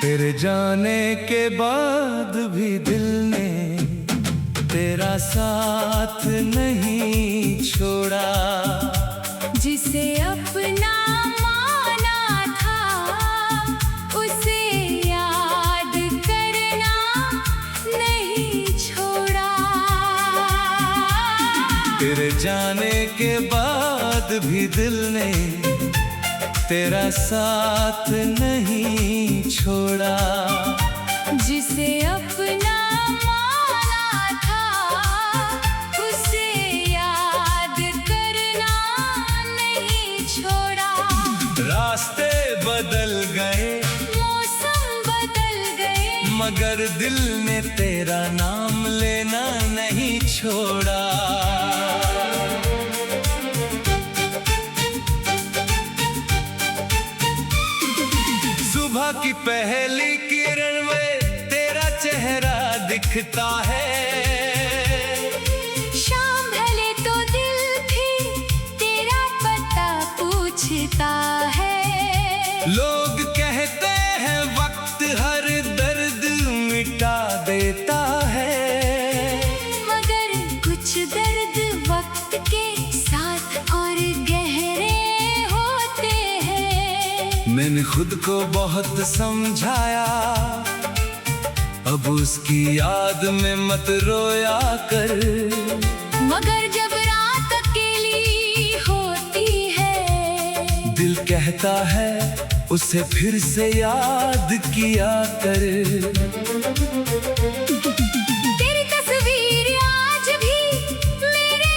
तेरे जाने के बाद भी दिल ने तेरा साथ नहीं छोड़ा। जिसे अपना माना था उसे याद करना नहीं छोड़ा। तेरे जाने के बाद भी दिल ने तेरा साथ नहीं छोड़ा। जिसे अपना माना था उसे याद करना नहीं छोड़ा। रास्ते बदल गए, मौसम बदल गए, मगर दिल ने तेरा नाम लेना नहीं छोड़ा। सुबह की पहली किरण में तेरा चेहरा दिखता है। शाम ढले तो दिल भी तेरा पता पूछता है। लोग कहते हैं वक्त हर दर्द मिटा देता है, मगर कुछ दर्द वक्त के साथ और गहरे होते हैं। मैंने खुद को बहुत समझाया, अब उसकी याद में मत रोया कर। मगर जब रात अकेली होती है, दिल कहता है उसे फिर से याद किया कर। तेरी तस्वीर आज भी मेरे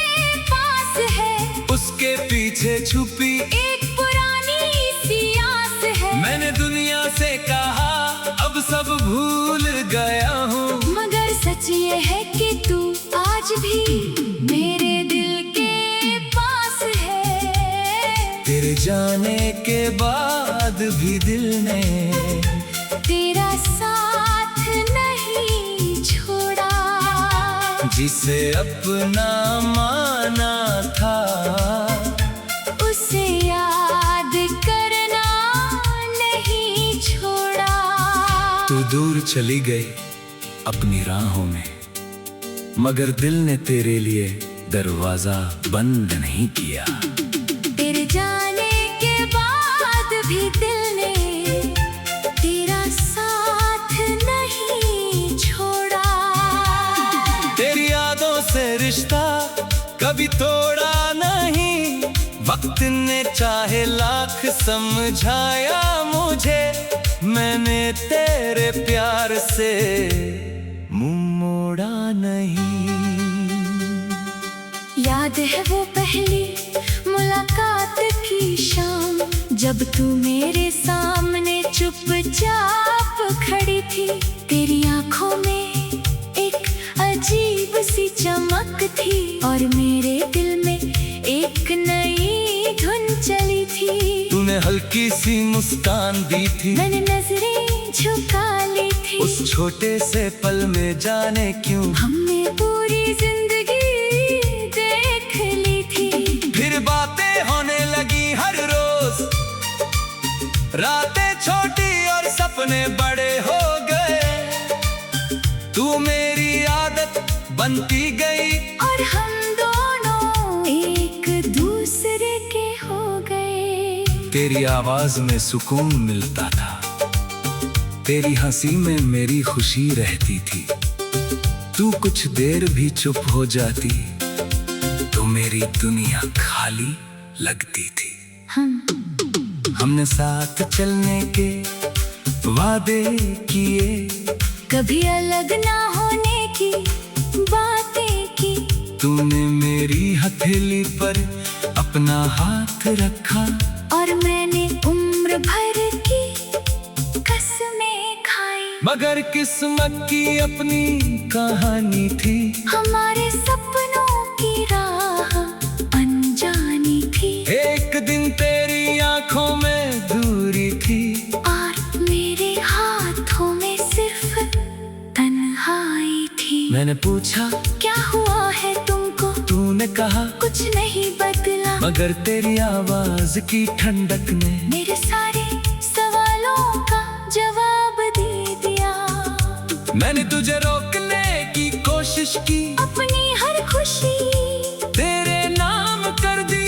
पास है, उसके पीछे छुपी एक पुरानी सी आस है। मैंने दुनिया से कहा अब सब भूल गया हूँ, मगर सच ये है कि तू आज भी मेरे दिल के पास है। तेरे जाने के बाद भी दिल ने तेरा साथ नहीं छोड़ा। जिसे अपना माना था उसे याद करना नहीं छोड़ा। तू दूर चली गई अपनी राहों में, मगर दिल ने तेरे लिए दरवाजा बंद नहीं किया। तेरे जाने के बाद भी दिल ने तेरा साथ नहीं छोड़ा। तेरी यादों से रिश्ता कभी तोड़ा नहीं, वक्त ने चाहे लाख समझाया मुझे, मैंने तेरे प्यार से मुंह मोड़ा नहीं। याद है वो पहली मुलाकात की शाम, जब तू मेरे सामने चुपचाप खड़ी थी। तेरी आंखों में एक अजीब सी चमक थी और मेरे दिल में एक नई धुन चली थी। तूने हल्की सी मुस्कान दी थी, मैंने नजरें झुका ली थी। उस छोटे से पल में जाने क्यों हमने पूरी जिंदगी देख ली थी। फिर बातें होने लगी हर रोज, रातें छोटी और सपने बड़े हो गए। तू मेरी आदत बनती गई और हम दोनों एक दूसरे के हो गए। तेरी आवाज में सुकून मिलता था, तेरी हंसी में मेरी खुशी रहती थी। तू कुछ देर भी चुप हो जाती तो मेरी दुनिया खाली लगती थी। हमने साथ चलने के वादे किए, कभी अलग ना होने की बातें की। तूने मेरी हथेली पर अपना हाथ रखा और मैंने उम्र भर की कसमें खाई। मगर किस्मत की अपनी कहानी थी, हमारे सपनों की राह अनजान आंखों में दूरी थी और मेरे हाथों में सिर्फ तन्हाई थी। मैंने पूछा क्या हुआ है तुमको? तूने कहा कुछ नहीं बदला, मगर तेरी आवाज की ठंडक ने मेरे सारे सवालों का जवाब दे दिया। मैंने तुझे रोकने की कोशिश की, अपनी हर खुशी तेरे नाम कर दी,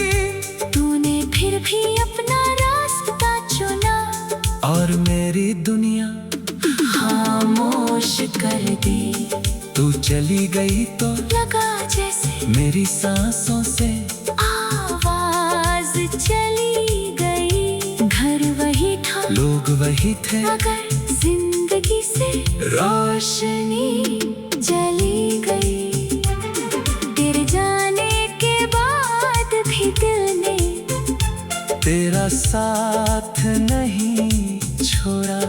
तूने फिर भी अपना रास्ता चुना और मेरी दुनिया खामोश कर दी। तू चली गई तो लगा जैसे मेरी सांसों से आवाज चली गई। घर वही था, लोग वही थे, मगर जिंदगी से रोशनी चली गई। तेरे जाने के बाद भी दिल ने तेरा साथ नहीं छोड़ा।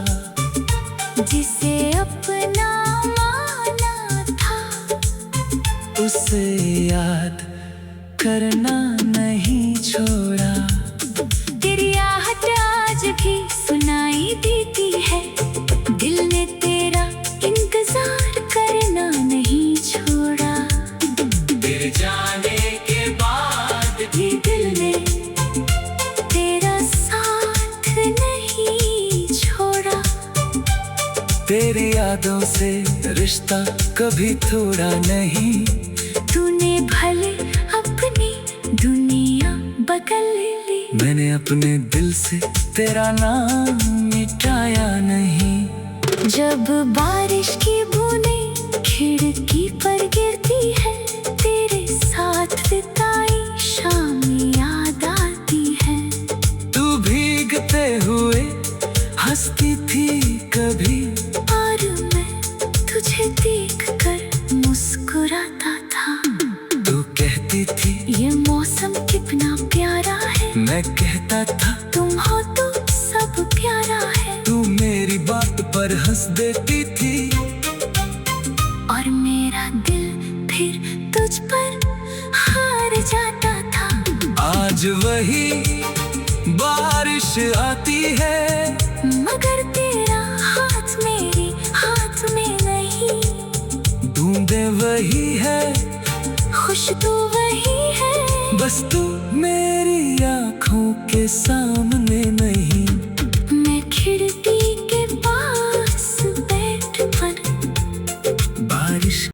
जिसे अपना माना था, उसे याद करना नहीं छोड़ा। तेरी आहट आज भी सुनाई देती है। दिल ने तेरा इंतजार करना नहीं छोड़ा। तेरे जाने के बाद भी दिल ने तेरा साथ नहीं छोड़ा। तेरी यादों से रिश्ता कभी थोड़ा नहीं। तूने भले अपनी दुनिया बदल ली, मैंने अपने दिल से तेरा नाम मिटाया नहीं। जब बारिश की बूंदें खिड़की पर गिरती है, तेरे साथ बिताई शाम याद आती है। तू भीगते हुए हंसती थी कभी, और मैं तुझे देखकर मुस्कुराता था। तू कहती थी ये मौसम कितना प्यारा है, मैं कहता था तुम हो तो सब प्यारा है। तू मेरी बात पर हंस देती थी, और मेरा दिल फिर तुझ पर हार जाता था। आज वही बारिश आती है, मगर तेरा हाथ मेरे हाथ में नहीं। बूंदे वही है, खुशबू वही है, बस तू मेरी आँखों के सामने नहीं। मैं खिड़की के पास बैठ कर बारिश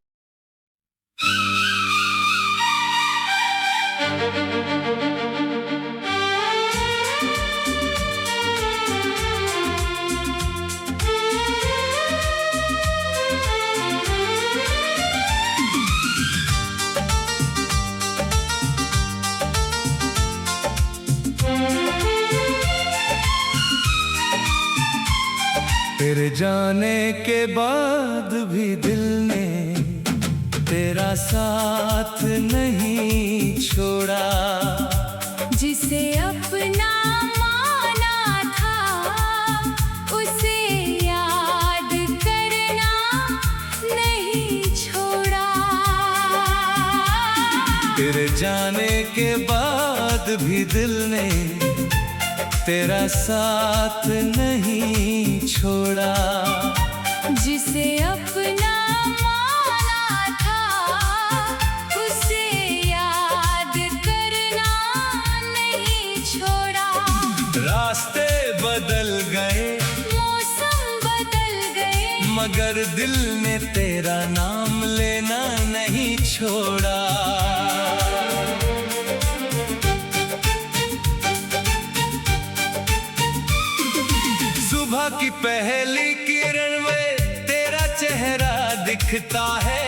तेरे जाने के बाद भी दिल ने तेरा साथ नहीं छोड़ा। जिसे अपना माना था, उसे याद करना नहीं छोड़ा। तेरे जाने के बाद भी दिल ने तेरा साथ नहीं छोड़ा। जिसे अपना माना था, उसे याद करना नहीं छोड़ा। रास्ते बदल गए, मौसम बदल गए, मगर दिल ने तेरा नाम लेना नहीं छोड़ा। सुबह की पहली किरण में तेरा चेहरा दिखता है।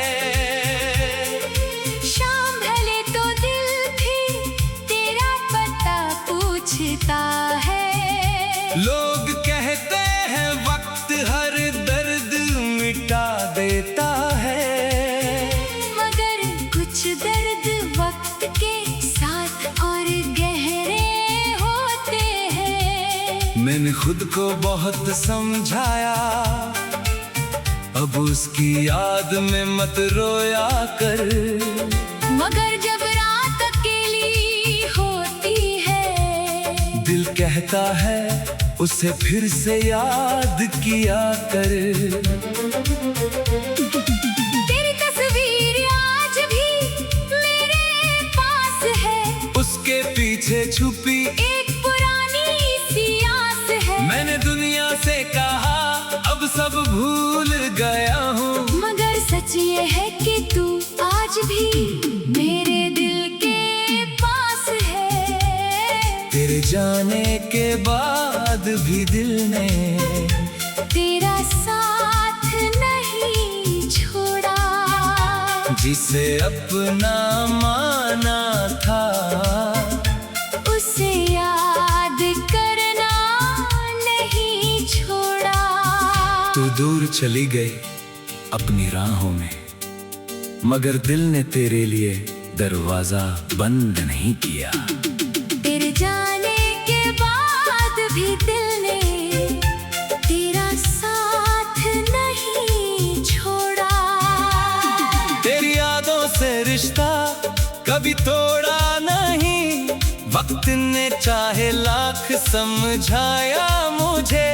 शाम ढले तो दिल भी तेरा पता पूछता है। लोग कहते हैं वक्त हर दर्द मिटा देता है, मगर कुछ दर्द वक्त के साथ और गहरे होते हैं। मैंने खुद को बहुत समझाया, अब उसकी याद में मत रोया कर। मगर जब रात अकेली होती है, दिल कहता कहता है उसे फिर से याद किया कर। तेरी तस्वीर आज भी मेरे पास है, उसके पीछे छुपी एक पुरानी सी आस है। मैंने दुनिया से कहा अब सब भूल गया हूँ, मगर सच ये है कि तू आज भी मेरे दिल के पास है। तेरे जाने के बाद भी दिल ने तेरा साथ नहीं छोड़ा, जिसे अपना माना था उसे याद करना नहीं छोड़ा। तू दूर चली गई अपनी राहों में, मगर दिल ने तेरे लिए दरवाजा बंद नहीं किया। तेरे जाने के बाद भी दिल ने तेरा साथ नहीं छोड़ा। तेरी यादों से रिश्ता कभी तोड़ा नहीं, वक्त ने चाहे लाख समझाया मुझे,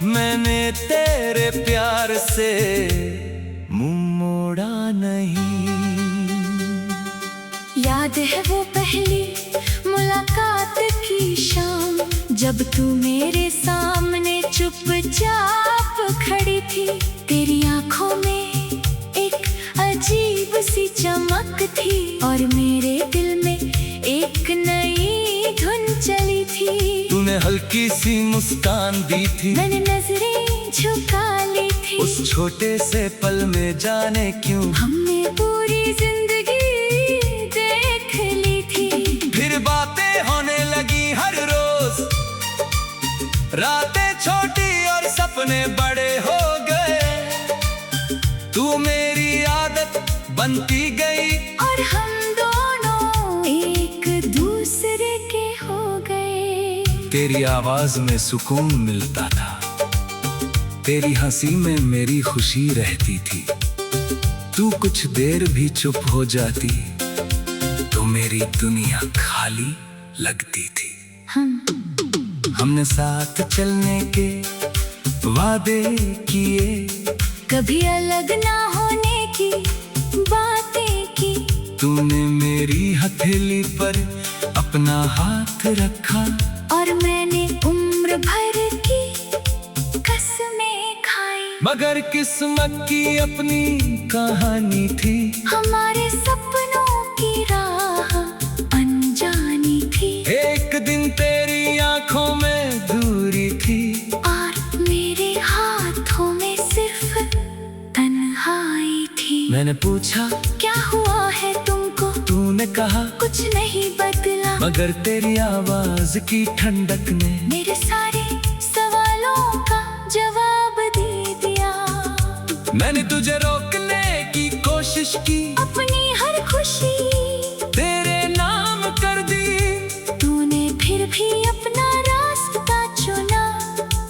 मैंने तेरे प्यार से मुंह मोड़ा नहीं। याद है वो पहली मुलाकात की शाम, जब तू मेरे सामने चुपचाप खड़ी थी। तेरी आंखों में एक अजीब सी चमक थी और मेरे दिल में एक नई धुन चली थी। तूने हल्की सी मुस्कान दी थी, मैंने नजरें झुका ली थी। उस छोटे से पल में जाने क्यों हमने पूरी जिंदगी देख ली थी। फिर बातें होने लगी हर रोज, रातें छोटी और सपने बड़े हो गए। तू मेरी आदत बनती गई और हम दोनों एक दूसरे के हो गए। तेरी आवाज में सुकून मिलता था, तेरी हंसी में मेरी खुशी रहती थी। तू कुछ देर भी चुप हो जाती तो मेरी दुनिया खाली लगती थी। हमने साथ चलने के वादे किए, कभी अलग ना होने की बातें की। तूने मेरी हथेली पर अपना हाथ रखा और मैंने उम्र भर की कसमें खाई। मगर किस्मत की अपनी कहानी थी, हमारे सपनों की राह अनजानी थी। एक दिन तेरी आंखों में दूरी थी और मेरे हाथों में सिर्फ तन्हाई थी। मैंने पूछा क्या हुआ है तुमको, तूने कहा कुछ नहीं बदला। मगर तेरी आवाज की ठंडक ने मेरे सारे सवालों का जवाब दे दिया। मैंने तुझे रोकने की कोशिश की, अपनी हर खुशी तेरे नाम कर दी। तूने फिर भी अपना रास्ता चुना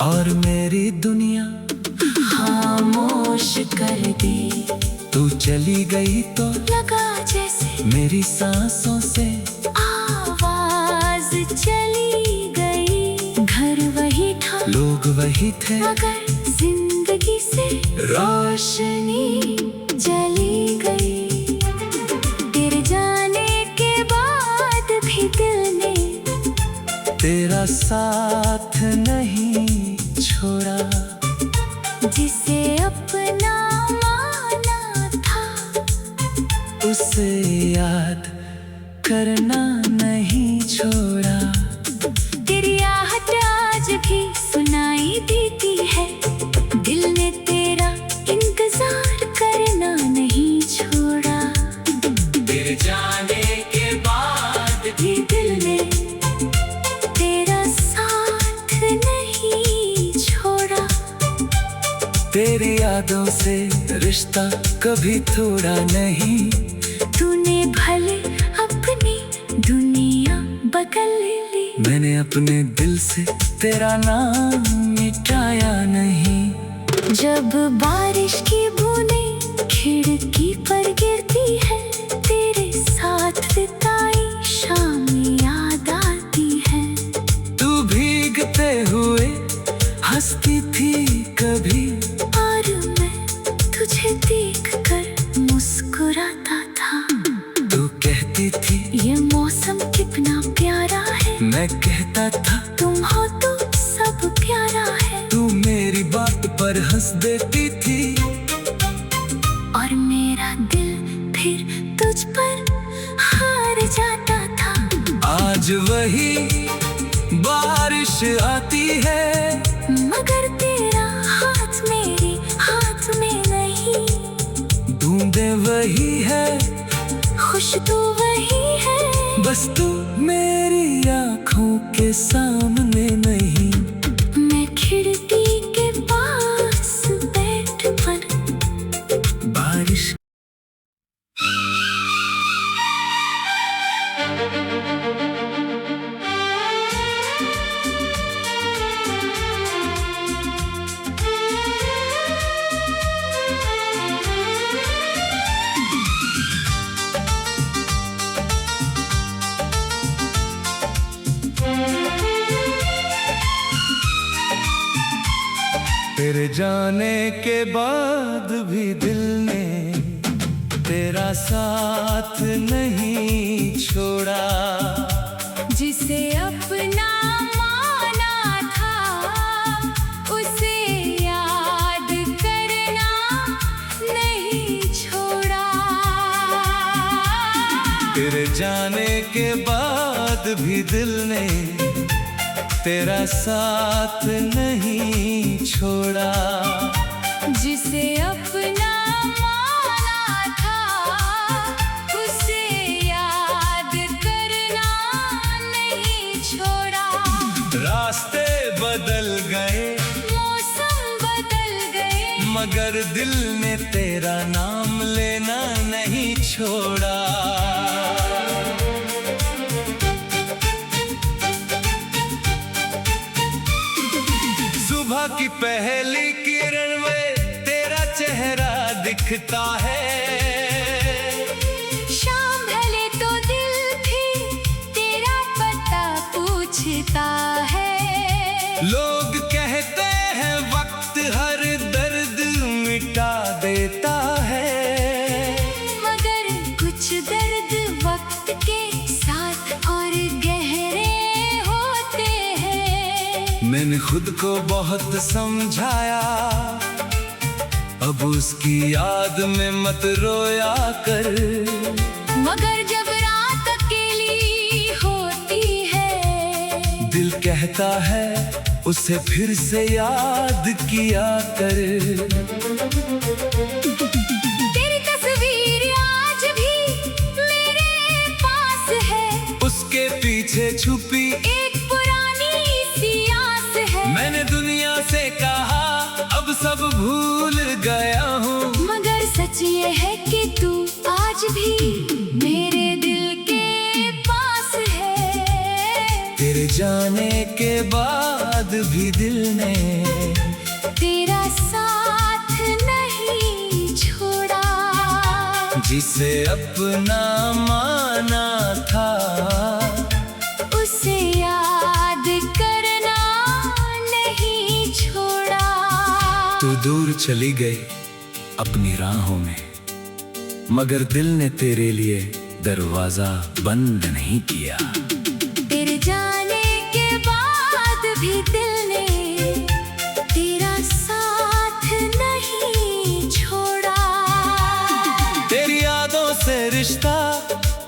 और मेरी दुनिया खामोश कर दी। तू चली गई तो लगा जैसे मेरी सांसों से आवाज चली गई। घर वही था, लोग वही थे, मगर जिंदगी से रोशनी चली गई। तेरे जाने के बाद भी दिल ने तेरा साथ नहीं छोड़ा, जिसे अपना माना था उसे याद करना नहीं छोड़ा। तेरी आहट आज भी सुनाई देती है, दिल ने तेरा इंतजार करना नहीं छोड़ा। तेरे जाने के बाद भी दिल ने तेरा साथ नहीं छोड़ा। तेरी यादों से रिश्ता कभी तोड़ा नहीं। तूने भले अपनी दुनिया बदल ली, मैंने अपने दिल से तेरा नाम मिटाया नहीं। जब बारिश की बूंदें खिड़की पर गिरती है, तेरे साथ बिताई शाम याद आती है। तू भीग मैं कहता था तुम हो तो सब प्यारा है, तू मेरी बात पर हंस देती थी। और मेरा दिल फिर तुझ पर हार जाता था। आज वही बारिश आती है, मगर तेरा हाथ मेरे हाथ में नहीं। बूंदे वही है, खुशबू वही है, बस तू मेरी आँखों के सामने नहीं। मैं खिड़की के पास बैठ कर बारिश तेरे जाने के बाद भी दिल ने तेरा साथ नहीं छोड़ा। जिसे अपना माना था, उसे याद करना नहीं छोड़ा। तेरे जाने के बाद भी दिल ने तेरा साथ नहीं छोड़ा। जिसे अपना माना था, उसे याद करना नहीं छोड़ा। रास्ते बदल गए, मौसम बदल गए, मगर दिल ने तेरा नाम लेना नहीं छोड़ा। सुबह की पहली किरण में तेरा चेहरा दिखता है। शाम ढले तो दिल भी तेरा पता पूछता है। लोग कहते हैं वक्त हर दर्द मिटा देता है, मगर कुछ दर्द वक्त के साथ और गहरे होते हैं। मैंने खुद को बहुत समझाया, अब उसकी याद में मत रोया कर। मगर जब रात अकेली होती है, दिल कहता है उसे फिर से याद किया कर। तेरी तस्वीर आज भी मेरे पास है, उसके पीछे छुपी एक पुरानी सी आस है। मैंने दुनिया से कहा अब सब भूल गया हूँ, मगर सच ये है कि तू आज भी मेरे दिल के पास है। तेरे जाने के बाद भी दिल ने तेरा साथ नहीं छोड़ा। जिसे अपना माना था, उसे याद करना नहीं छोड़ा। तू दूर चली गई अपनी राहों में, मगर दिल ने तेरे लिए दरवाजा बंद नहीं किया। तेरे जाने के बाद भी दिल ने तेरा साथ नहीं छोड़ा। तेरी यादों से रिश्ता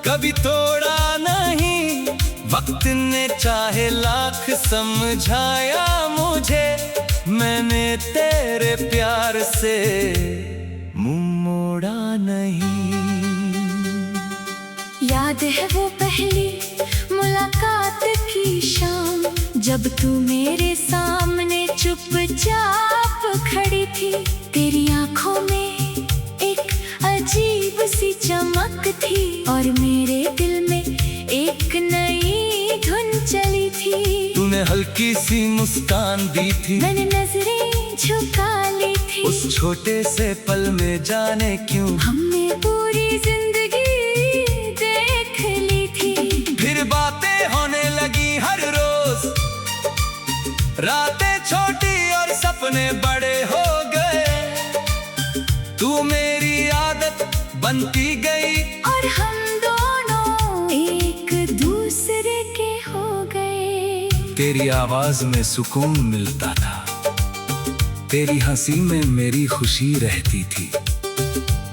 कभी तोड़ा नहीं, वक्त ने चाहे लाख समझाया मुझे, मैंने तेरे प्यार से मुंह मोड़ा नहीं। याद है वो पहली मुलाकात की शाम, जब तू मेरे सामने चुपचाप खड़ी थी। तेरी आंखों में एक अजीब सी चमक थी, और मेरे दिल में एक नई धुन चली थी। तूने हल्की सी मुस्कान दी थी, मैंने नजरें झुका ली थी। उस छोटे से पल में जाने क्यों हमने पूरी जिंदगी देख ली थी। फिर बातें होने लगी हर रोज, रातें छोटी और सपने बड़े हो गए। तू मेरी आदत बनती गई, और हम दोनों एक दूसरे के हो गए। तेरी आवाज में सुकून मिलता था, तेरी हंसी में मेरी खुशी रहती थी।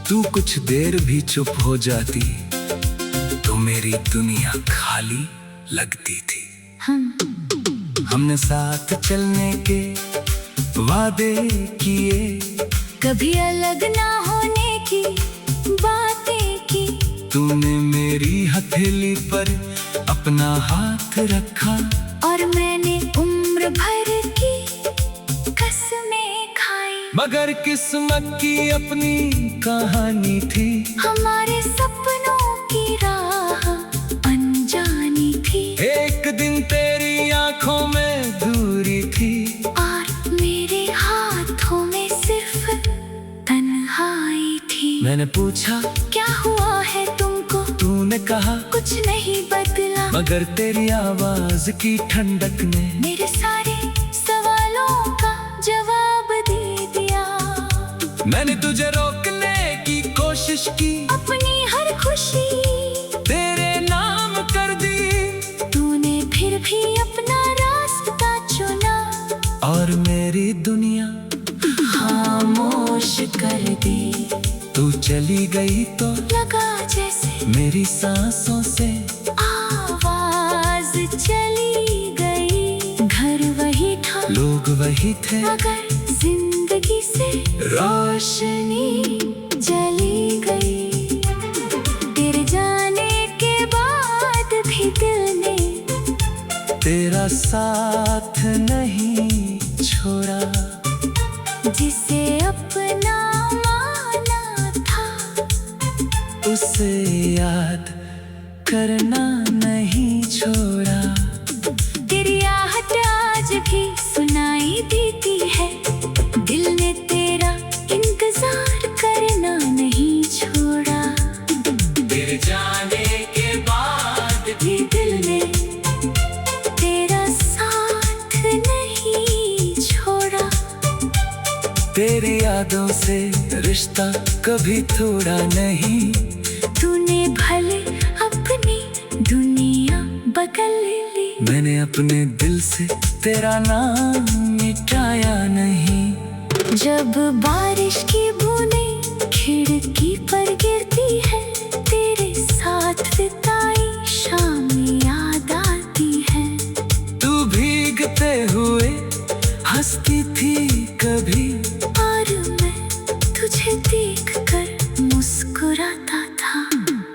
तू कुछ देर भी चुप हो जाती तो मेरी दुनिया खाली लगती थी। हमने साथ चलने के वादे किए, कभी अलग ना होने की बातें की। तूने मेरी हथेली पर अपना हाथ रखा और मैंने उम्र भर की कसमें खाई। मगर किस्मत की अपनी कहानी थी, हमारे सपनों की राह अनजानी थी। एक दिन तेरी आंखों में दूरी थी और मेरे हाथों में सिर्फ तन्हाई थी। मैंने पूछा क्या हुआ है तुमको, तूने कहा कुछ नहीं बदला। मगर तेरी आवाज की ठंडक ने मेरे सारे सवालों का जवाब दे दिया। मैंने तुझे रोकने की कोशिश की, अपनी हर खुशी तेरे नाम कर दी। तूने फिर भी अपना रास्ता चुना और मेरी दुनिया खामोश कर दी। तू चली गई तो लगा जैसे मेरी सांसों से आवाज चली गई। घर वही था, लोग वही थे, मगर जिंदगी से रोशनी चली गई। तेरे जाने के बाद भी दिल ने तेरा साथ नहीं छोड़ा। जिसे अपना माना था, उसे याद करना नहीं छोड़ा। तेरी आहट आज भी सुनाई देती है। दिल ने तेरा इंतजार करना नहीं छोड़ा। तेरे जाने के बाद भी दिल ने तेरा साथ नहीं छोड़ा। तेरी यादों से रिश्ता कभी तोड़ा नहीं। तूने भले अपनी दुनिया बदल ली, मैंने अपने दिल से तेरा नाम मिटाया नहीं। जब बारिश की बूंदें खिड़की पर गिरती है, तेरे साथ बिताई शाम याद आती है। तू भीगते हुए हंसती थी कभी, और मैं तुझे देखकर मुस्कुराता था।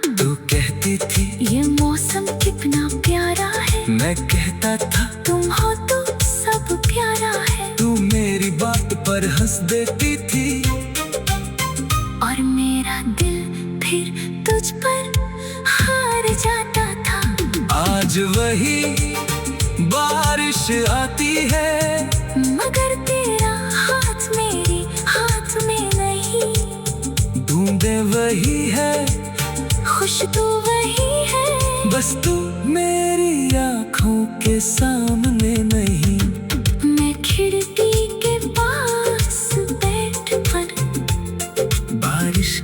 तू कहती थी ये मौसम कितना प्यारा है, मैं कहता था तुम हो तो सब प्यारा है। तू मेरी बात पर हंस देती थी और मेरा दिल फिर तुझ पर हार जाता था। आज वही बारिश आती है, मगर तेरा हाथ मेरे हाथ में नहीं। बूंदे वही है, खुशबू वही है, बस तू मेरी आँखों के सामने नहीं। मैं खिड़की के पास बैठ कर बारिश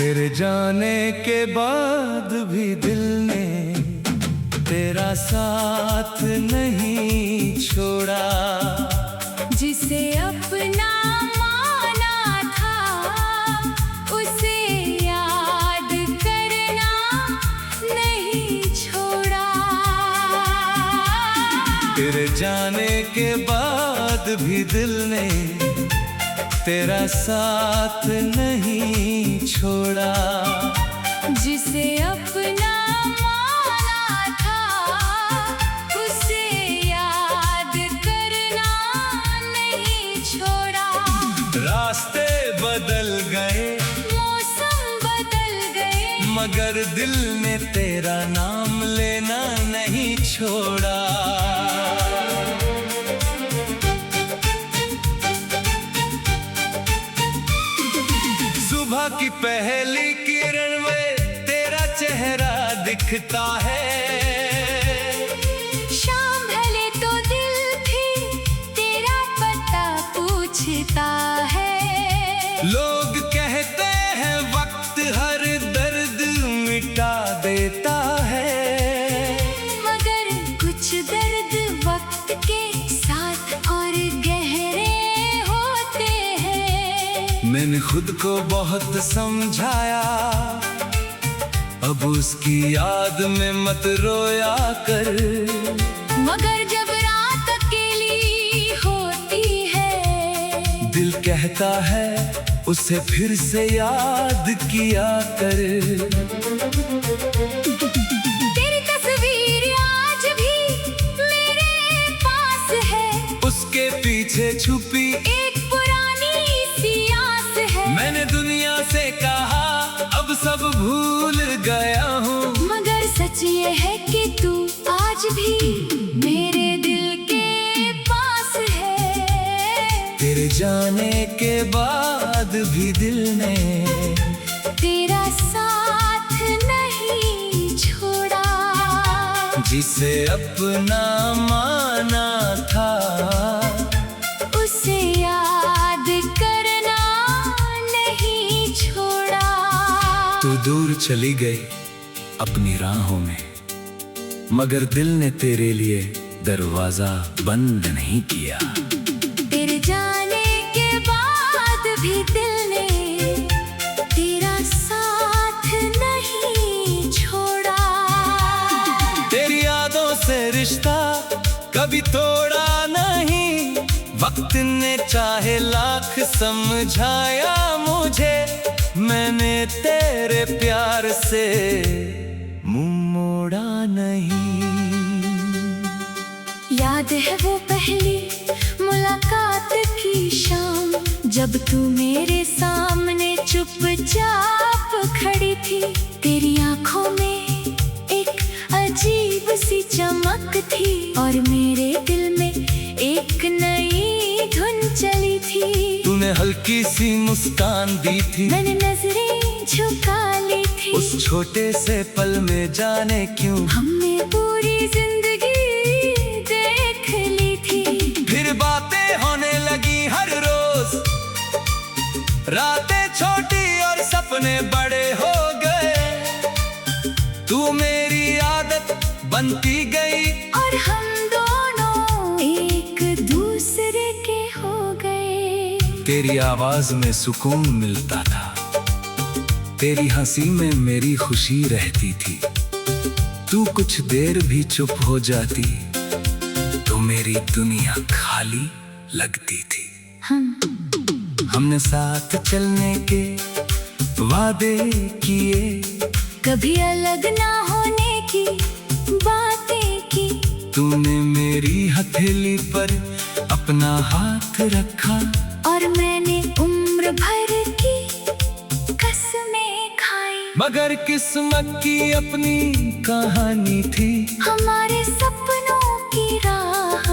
तेरे जाने के बाद भी दिल ने तेरा साथ नहीं छोड़ा। जिसे अपना माना था, उसे याद करना नहीं छोड़ा। तेरे जाने के बाद भी दिल ने तेरा साथ नहीं छोड़ा। जिसे अपना माना था, उसे याद करना नहीं छोड़ा। रास्ते बदल गए, मौसम बदल गए, मगर दिल ने तेरा नाम लेना नहीं छोड़ा। लगता है। शाम ढले तो दिल भी तेरा पता पूछता है। लोग कहते हैं वक्त हर दर्द मिटा देता है, मगर कुछ दर्द वक्त के साथ और गहरे होते हैं। मैंने खुद को बहुत समझाया, अब उसकी याद में मत रोया कर। मगर जब रात अकेली होती है, दिल कहता है उसे फिर से याद किया कर। तेरी तस्वीर आज भी मेरे पास है, उसके पीछे छुपी एक पुरानी सी आस है। मैंने दुनिया से कहा अब सब भूल गया हूँ, मगर सच ये है कि तू आज भी मेरे दिल के पास है। तेरे जाने के बाद भी दिल ने तेरा साथ नहीं छोड़ा, जिसे अपना माना था उसे याद करना नहीं छोड़ा। तू दूर चली गई अपनी राहों में, मगर दिल ने तेरे लिए दरवाजा बंद नहीं किया। तेरे जाने के बाद भी दिल ने तेरा साथ नहीं छोड़ा। तेरी यादों से रिश्ता कभी तोड़ा नहीं, वक्त ने चाहे लाख समझाया मुझे, मैंने तेरे प्यार से मुंह मोड़ा नहीं। याद है वो पहली मुलाकात की शाम, जब तू मेरे सामने चुपचाप खड़ी थी। तेरी आंखों में एक अजीब सी चमक थी और मेरे दिल में एक नई धुन चली थी। तूने हल्की सी मुस्कान दी थी, मैंने नजरें झुका ली थी। उस छोटे से पल में जाने क्यों हमने पूरी जिंदगी देख ली थी। फिर बातें होने लगी हर रोज, रातें छोटी और सपने बड़े हो गए। तू मेरी आदत बनती गई और हम दोनों एक दूसरे के हो गए। तेरी आवाज में सुकून मिलता था, तेरी हंसी में मेरी खुशी रहती थी। तू कुछ देर भी चुप हो जाती तो मेरी दुनिया खाली लगती थी। हमने साथ चलने के वादे किए, कभी अलग ना होने की बातें की। तूने मेरी हथेली पर अपना हाथ रखा और मैंने उम्र भर की कसमें खाई। मगर किस्मत की अपनी कहानी थी, हमारे सपनों की राह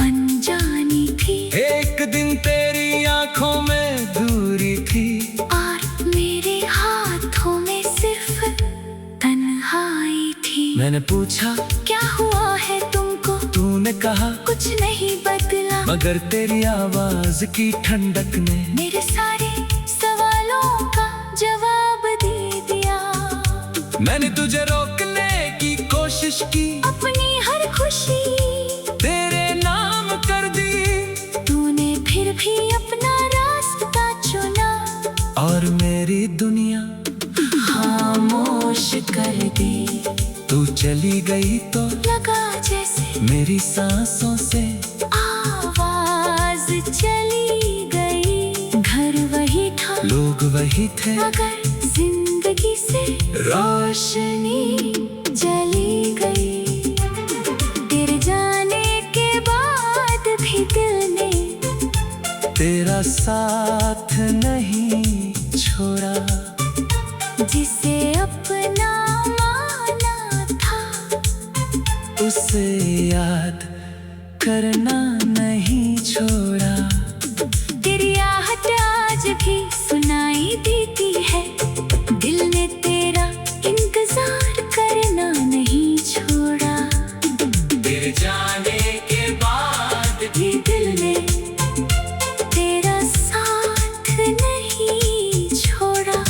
अनजानी थी। एक दिन तेरी आंखों में दूरी थी और मेरे हाथों में सिर्फ तन्हाई थी। मैंने पूछा क्या हुआ है तुमको, तूने कहा कुछ नहीं बदला। मगर तेरी आवाज की ठंडक ने मेरे सारे सवालों का जवाब दे दिया। मैंने तुझे रोकने की कोशिश की, अपनी हर खुशी तेरे नाम कर दी। तूने फिर भी अपना रास्ता चुना और मेरी दुनिया खामोश कर दी। तू चली गई तो लगा जैसे मेरी सांसों से आवाज चली गई। घर वही था, लोग वही थे, मगर जिंदगी से रोशनी चली गई। तेरे जाने के बाद भी दिल ने तेरा साथ नहीं छोड़ा, जिसे अपना माना था उसे याद करना नहीं छोड़ा। तेरी आहट आज भी सुनाई देती है, दिल ने तेरा इंतजार करना जाने के बाद भी दिल ने तेरा साथ नहीं छोड़ा।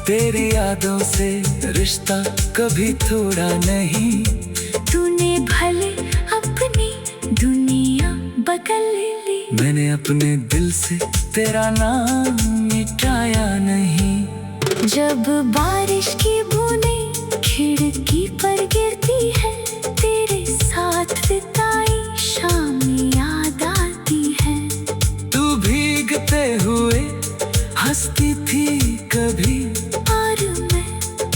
तेरी यादों से रिश्ता कभी तोड़ा नहीं। तूने भले अपनी दुनिया बदल ली, मैंने अपने दिल से तेरा नाम मिटाया नहीं। जब बारिश की बूंदें खिड़की पर गिरती है, तेरे साथ बिताई शाम याद आती है। तू भीगते हुए हंसती थी कभी, और मैं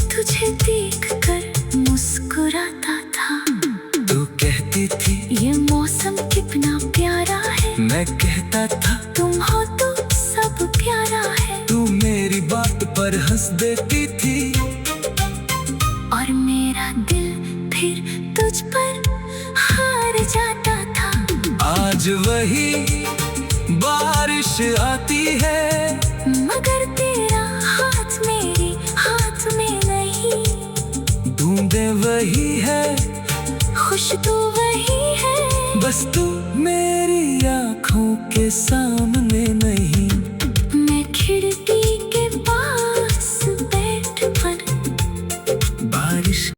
तुझे देखकर मुस्कुराता था। तू कहती थी ये मौसम कितना प्यारा है, मैं कहता था तुम हो तो सब प्यारा है। तू मेरी बात पर हंस देती थी, और मेरा दिल फिर तुझ पर हार जाता था। आज वही बारिश आती है, मगर तेरा हाथ मेरे हाथ में नहीं। बूंदे वही है, खुशबू वही है, बस तू मेरी आँखों के सामने नहीं। मैं खिड़की के पास बैठ कर बारिश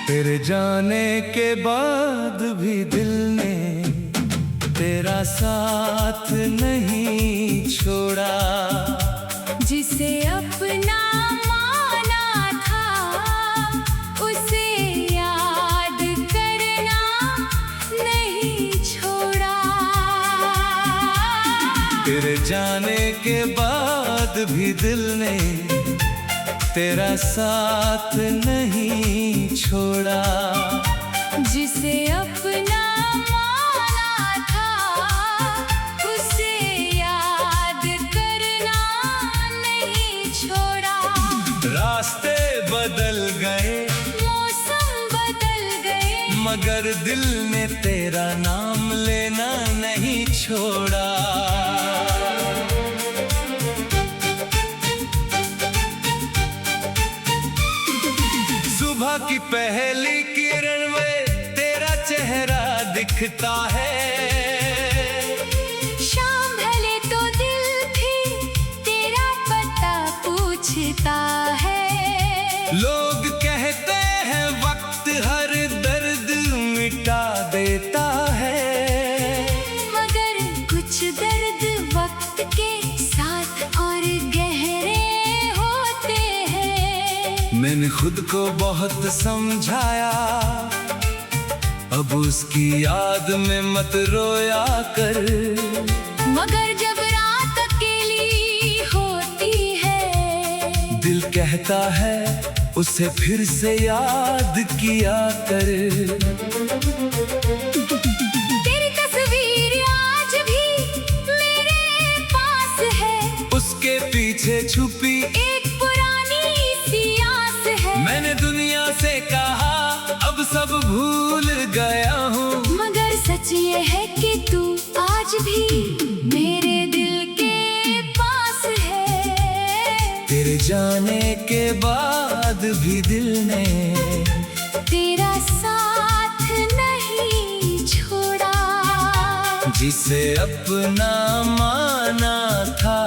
तेरे जाने के बाद भी दिल ने तेरा साथ नहीं छोड़ा। जिसे अपना माना था, उसे याद करना नहीं छोड़ा। तेरे जाने के बाद भी दिल ने तेरा साथ नहीं छोड़ा। जिसे अपना माना था, उसे याद करना नहीं छोड़ा। रास्ते बदल गए, मौसम बदल गए, मगर दिल ने तेरा नाम लेना नहीं छोड़ा। सुबह की पहली किरण में तेरा चेहरा दिखता है। शाम ढले तो दिल भी तेरा पता पूछता है। लोग कहते हैं वक्त हर दर्द मिटा देता है, मगर कुछ दर्द वक्त के साथ और गहरे होते हैं। मैंने खुद को बहुत समझाया, अब उसकी याद में मत रोया कर। मगर जब रात अकेली होती है, दिल कहता है उसे फिर से याद किया कर। तेरी तस्वीर आज भी मेरे पास है, उसके पीछे छुपी एक पुरानी सी आस है। मैंने दुनिया से कहा अब सब भूल गया हूँ, मगर सच ये है कि तू आज भी मेरे दिल के पास है। तेरे जाने के बाद भी दिल ने तेरा साथ नहीं छोड़ा। जिसे अपना माना था,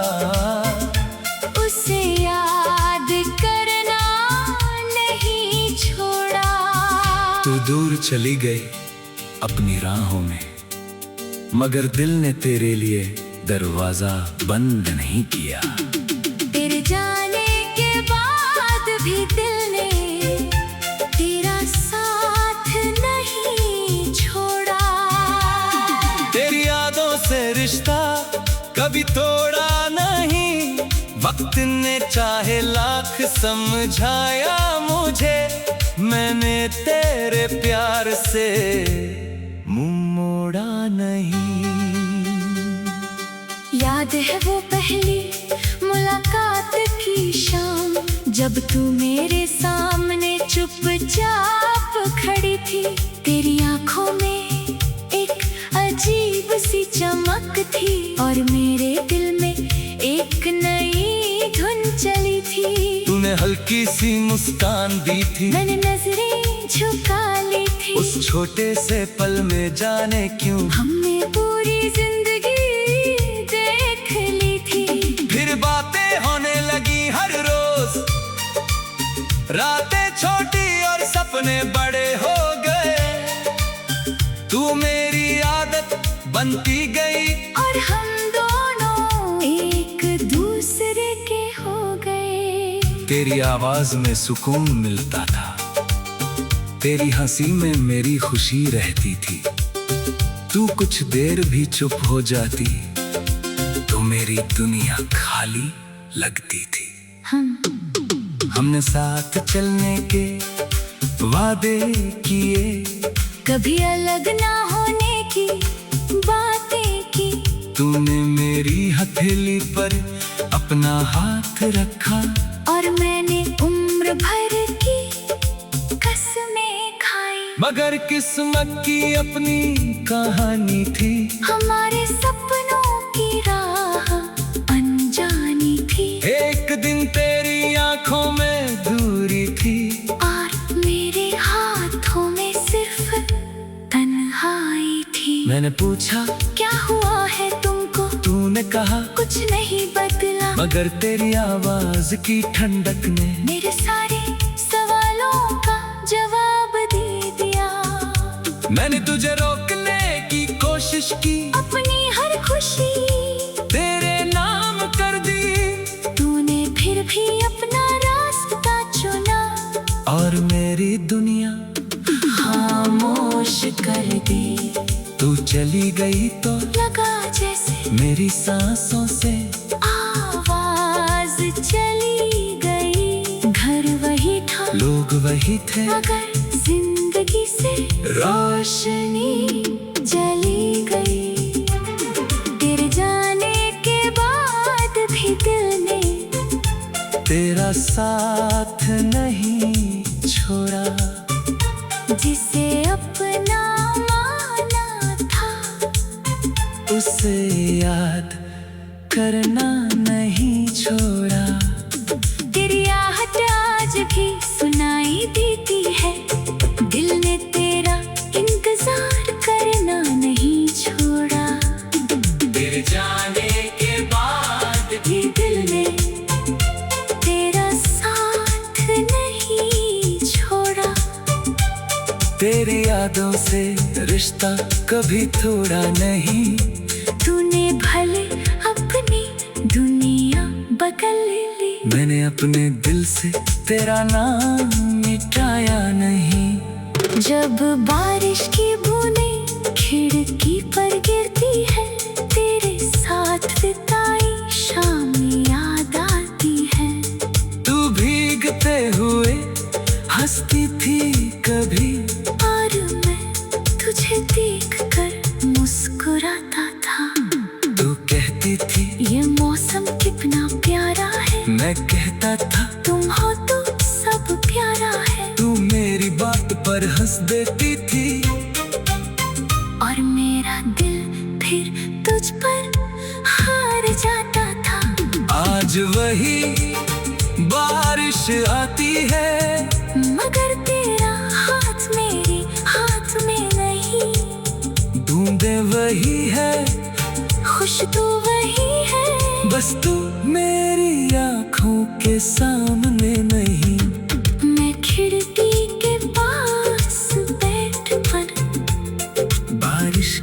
उसे याद करना नहीं छोड़ा। तू दूर चली गई अपनी राहों में, मगर दिल ने तेरे लिए दरवाजा बंद नहीं किया। तेरे जाने के बाद भी दिल ने तेरा साथ नहीं छोड़ा। तेरी यादों से रिश्ता कभी तोड़ा नहीं। वक्त ने चाहे लाख समझाया मुझे, मैंने तेरे प्यार से मुंह मोड़ा नहीं। याद है वो पहली मुलाकात की शाम, जब तू मेरे सामने चुपचाप खड़ी थी। तेरी आंखों में एक अजीब सी चमक थी और मेरे दिल में एक नई धुन चली थी। तूने हल्की सी मुस्कान दी थी, मैंने नजरें झुका ली थी। उस छोटे से पल में जाने क्यों हमने पूरी जिंदगी देख ली थी। फिर बातें होने लगी हर रोज, रातें छोटी और सपने बड़े हो गए। तू मेरी आदत बनती गई और हम दोनों एक दूसरे के हो गए। तेरी आवाज में सुकून मिलता था, तेरी हंसी में मेरी खुशी रहती थी। तू कुछ देर भी चुप हो जाती तो मेरी दुनिया खाली लगती थी। हमने साथ चलने के वादे किए, कभी अलग ना होने की बातें की। तूने मेरी हथेली पर अपना हाथ रखा और मैंने उम्र भर की कसमें खाई। मगर किस्मत की अपनी कहानी थी, हमारे सपनों की राह अनजानी थी। एक दिन तेरी आंखों में दूरी थी और मेरे हाथों में सिर्फ तन्हाई थी। मैंने पूछा क्या हुआ है तुमको, तूने कहा कुछ नहीं बदला। मगर तेरी आवाज की ठंडक ने मेरे सारे सवालों का जवाब दे दिया। मैंने तुझे रोकने की कोशिश की, अपनी हर खुशी तेरे नाम कर दी। तूने फिर भी अपना रास्ता चुना और मेरी दुनिया खामोश कर दी। तू चली गई तो लगा जैसे मेरी सांसों से आवाज चली गई। घर वही था, लोग वही थे, मगर जिंदगी से रोशनी चली गई। तेरे जाने के बाद भी दिल ने तेरा साथ नहीं छोड़ा। जिसे अपना माना था, उसे याद करना नहीं छोड़ा। तेरी आहट आज भी सुनाई देती है। दिल ने तेरा इंतजार करना नहीं छोड़ा। तेरे जाने के बाद भी दिल ने तेरा साथ नहीं छोड़ा। तेरी यादों से रिश्ता कभी थोड़ा नहीं। तूने भले अपनी दुनिया बदल ली, मैंने अपने दिल से तेरा नाम मिटाया नहीं। जब बारिश की बूंदें खिड़की पर गिरती है, तेरे साथ बिताई शाम याद आती है। तू भीगते हुए हंसती थी कभी, और मैं तुझे देखकर मुस्कुराता था। तू कहती थी ये मौसम कितना प्यारा है, मैं कहता था तुम हो तो सब प्यारा है। तू मेरी बात पर हंस देती थी और मेरा दिल फिर तुझ पर हार जाता था। आज वही बारिश आती है, मगर तेरा हाथ मेरे हाथ में नहीं। बूंदे वही है, खुश तो वही है, बस तू मेरी आंखों के सामने नहीं। मैं खिड़की के पास बैठ कर बारिश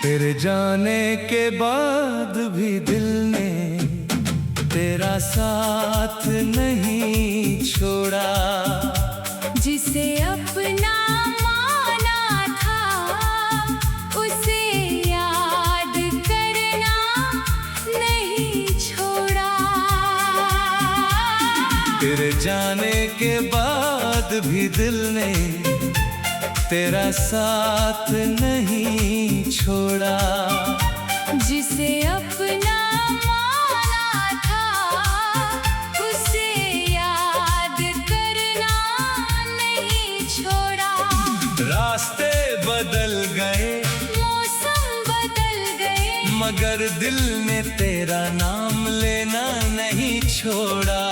तेरे जाने के बाद भी दिल ने तेरा साथ नहीं जाने के बाद भी दिल ने तेरा साथ नहीं छोड़ा। जिसे अपना माना था उसे याद करना नहीं छोड़ा। रास्ते बदल गए, मौसम बदल गए, मगर दिल ने तेरा नाम लेना नहीं छोड़ा।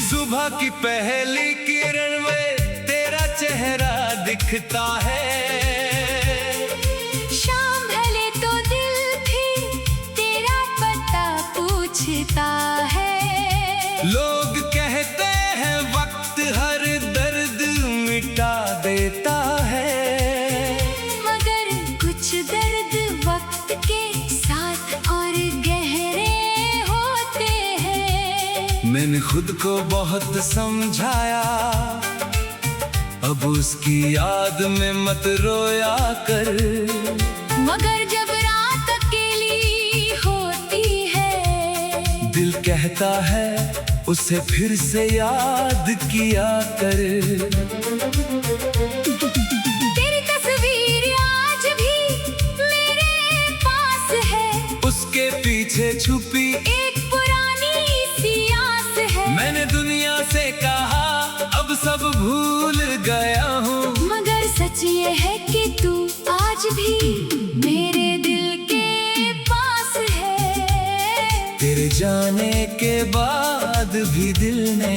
सुबह की पहली किरण में तेरा चेहरा दिखता है। शाम ढले तो दिल भी तेरा पता पूछता है। लोग कहते हैं वक्त हर दर्द मिटा देता है, मगर कुछ दर्द वक्त के साथ और गहरे होते हैं। मैंने खुद को बहुत समझाया, अब उसकी याद में मत रोया कर। मगर जब रात अकेली होती है, दिल कहता है उसे फिर से याद किया कर। तेरी तस्वीर आज भी मेरे पास है, उसके पीछे छुपी एक पुरानी सी आस है। मैंने दुनिया से कहा अब सब भूल गया हूँ, मगर सच ये है कि तू आज भी मेरे दिल के पास है। तेरे जाने के बाद भी दिल ने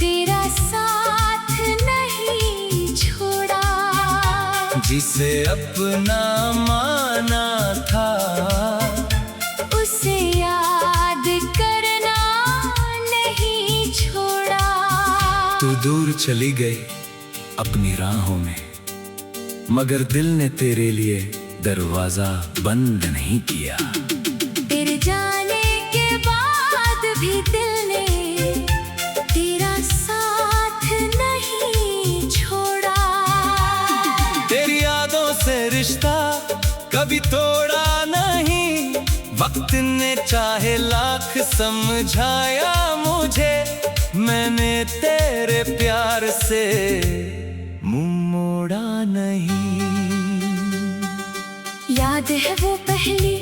तेरा साथ नहीं छोड़ा। जिसे अपना माना था उसे याद करना नहीं छोड़ा। तू दूर चली गई अपनी राहों में, मगर दिल ने तेरे लिए दरवाजा बंद नहीं किया। तेरे जाने के बाद भी दिल ने तेरा साथ नहीं छोड़ा। तेरी यादों से रिश्ता कभी तोड़ा नहीं, वक्त ने चाहे लाख समझाया मुझे, मैंने तेरे प्यार से मुंह मोड़ा नहीं। याद है वो पहली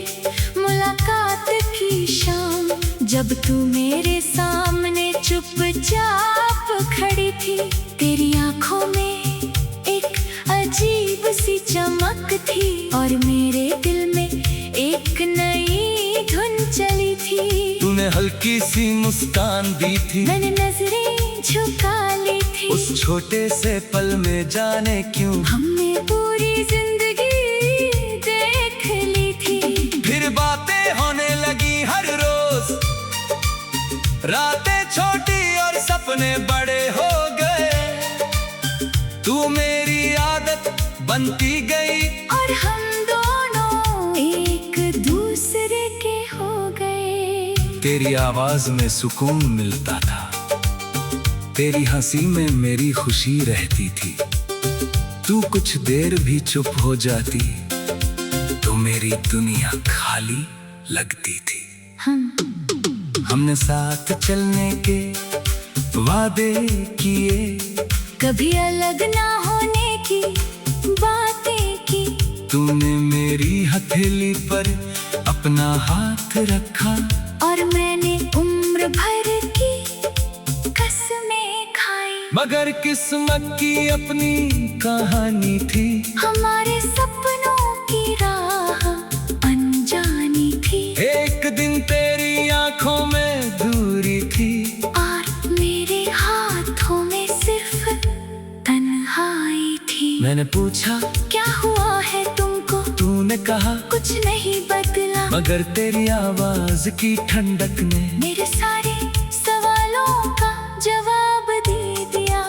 मुलाकात की शाम, जब तू मेरे सामने चुपचाप खड़ी थी। तेरी आंखों में एक अजीब सी चमक थी और मेरे दिल में एक नई धुन चली थी। तूने हल्की सी मुस्कान दी थी, मैंने नजरें झुका ली थी। उस छोटे से पल में जाने क्यों हमने पूरी जिंदगी देख ली थी। फिर बातें होने लगी हर रोज, रातें छोटी और सपने बड़े हो गए। तू मेरी आदत बनती गई और हम दोनों एक दूसरे के हो गए। तेरी आवाज में सुकून मिलता था, तेरी हंसी में मेरी खुशी रहती थी। तू कुछ देर भी चुप हो जाती तो मेरी दुनिया खाली लगती थी। हमने साथ चलने के वादे किए, कभी अलग ना होने की बातें की। तूने मेरी हथेली पर अपना हाथ रखा और मैंने उम्र भर की कसमें खाई। मगर किस्मत की अपनी कहानी थी, हमारे सपनों की राह अनजानी थी। एक दिन तेरी आंखों में दूरी थी और मेरे हाथों में सिर्फ तन्हाई थी। मैंने पूछा क्या हुआ है तुमको, तूने कहा कुछ नहीं बदला। मगर तेरी आवाज की ठंडक ने मेरे सारे सवालों का जवाब दे दिया।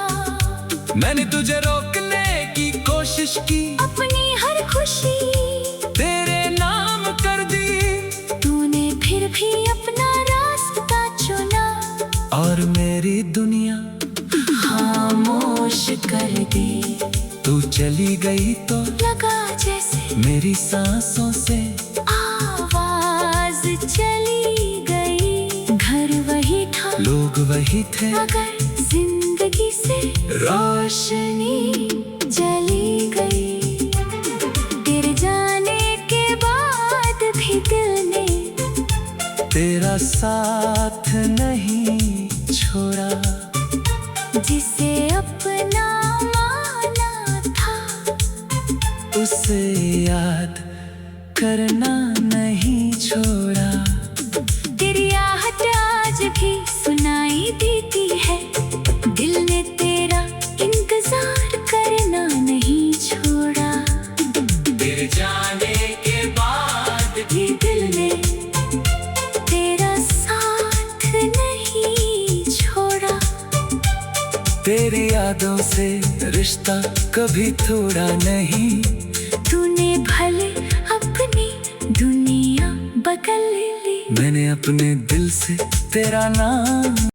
मैंने तुझे रोकने की कोशिश की, अपनी हर खुशी तेरे नाम कर दी। तूने फिर भी अपना रास्ता चुना और मेरी दुनिया खामोश कर दी। तू चली गई तो लगा जैसे मेरी सांसों से बाकी थे। अगर जिंदगी से रोशनी चली गई, तेरे जाने के बाद भी दिल ने तेरा साथ नहीं छोड़ा। जिसे अपना माना था, उसे याद करना नहीं छोड़ा। तेरी आहट आज भी सुनाई देती है, दिल ने तेरा इंतजार करना नहीं छोड़ा। तेरे जाने के बाद भी दिल ने तेरा साथ नहीं छोड़ा। तेरी यादों से रिश्ता कभी तोड़ा नहीं। तूने भले अपनी दुनिया बदल ली, मैंने अपने दिल से तेरा नाम